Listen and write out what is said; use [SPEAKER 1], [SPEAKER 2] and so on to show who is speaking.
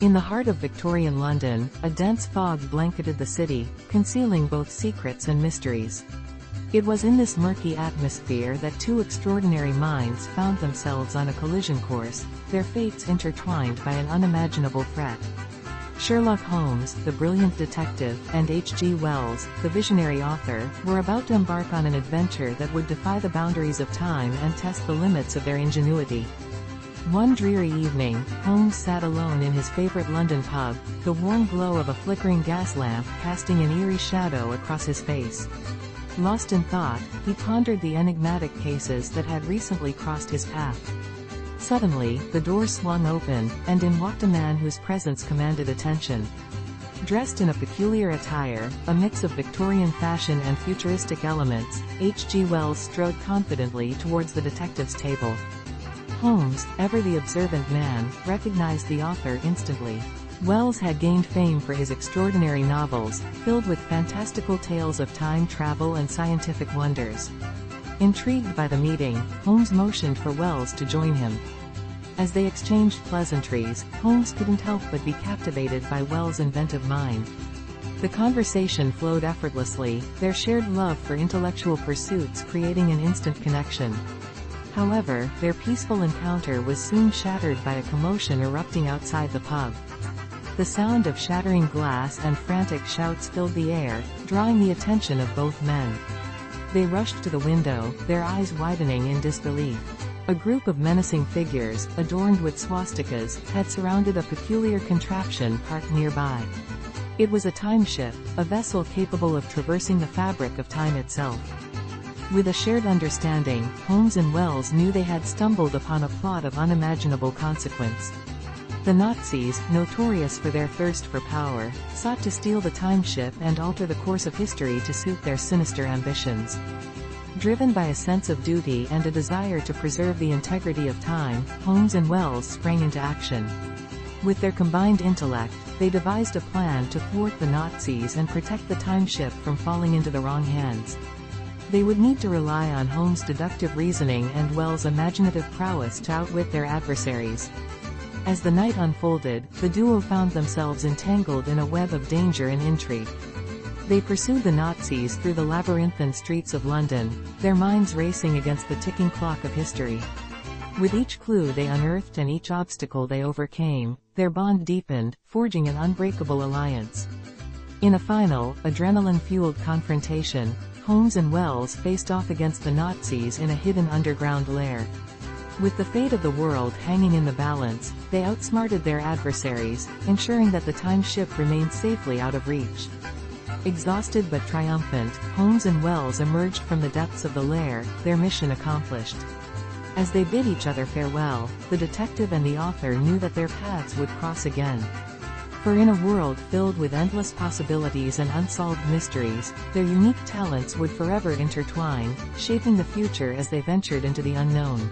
[SPEAKER 1] In the heart of Victorian London, a dense fog blanketed the city, concealing both secrets and mysteries. It was in this murky atmosphere that two extraordinary minds found themselves on a collision course, their fates intertwined by an unimaginable threat. Sherlock Holmes, the brilliant detective, and H.G. Wells, the visionary author, were about to embark on an adventure that would defy the boundaries of time and test the limits of their ingenuity. One dreary evening, Holmes sat alone in his favorite London pub, the warm glow of a flickering gas lamp casting an eerie shadow across his face. Lost in thought, he pondered the enigmatic cases that had recently crossed his path. Suddenly, the door swung open, and in walked a man whose presence commanded attention. Dressed in a peculiar attire, a mix of Victorian fashion and futuristic elements, H.G. Wells strode confidently towards the detective's table. Holmes, ever the observant man, recognized the author instantly. Wells had gained fame for his extraordinary novels, filled with fantastical tales of time travel and scientific wonders. Intrigued by the meeting, Holmes motioned for Wells to join him. As they exchanged pleasantries, Holmes couldn't help but be captivated by Wells' inventive mind. The conversation flowed effortlessly, their shared love for intellectual pursuits creating an instant connection. However, their peaceful encounter was soon shattered by a commotion erupting outside the pub. The sound of shattering glass and frantic shouts filled the air, drawing the attention of both men. They rushed to the window, their eyes widening in disbelief. A group of menacing figures, adorned with swastikas, had surrounded a peculiar contraption parked nearby. It was a time ship, a vessel capable of traversing the fabric of time itself. With a shared understanding, Holmes and Wells knew they had stumbled upon a plot of unimaginable consequence. The Nazis, notorious for their thirst for power, sought to steal the time ship and alter the course of history to suit their sinister ambitions. Driven by a sense of duty and a desire to preserve the integrity of time, Holmes and Wells sprang into action. With their combined intellect, they devised a plan to thwart the Nazis and protect the time ship from falling into the wrong hands. They would need to rely on Holmes' deductive reasoning and Wells' imaginative prowess to outwit their adversaries. As the night unfolded, the duo found themselves entangled in a web of danger and intrigue. They pursued the Nazis through the labyrinthine streets of London, their minds racing against the ticking clock of history. With each clue they unearthed and each obstacle they overcame, their bond deepened, forging an unbreakable alliance. In a final, adrenaline-fueled confrontation, Holmes and Wells faced off against the Nazis in a hidden underground lair. With the fate of the world hanging in the balance, they outsmarted their adversaries, ensuring that the time ship remained safely out of reach. Exhausted but triumphant, Holmes and Wells emerged from the depths of the lair, their mission accomplished. As they bid each other farewell, the detective and the author knew that their paths would cross again. For in a world filled with endless possibilities and unsolved mysteries, their unique talents would forever intertwine, shaping the future as they ventured into the unknown.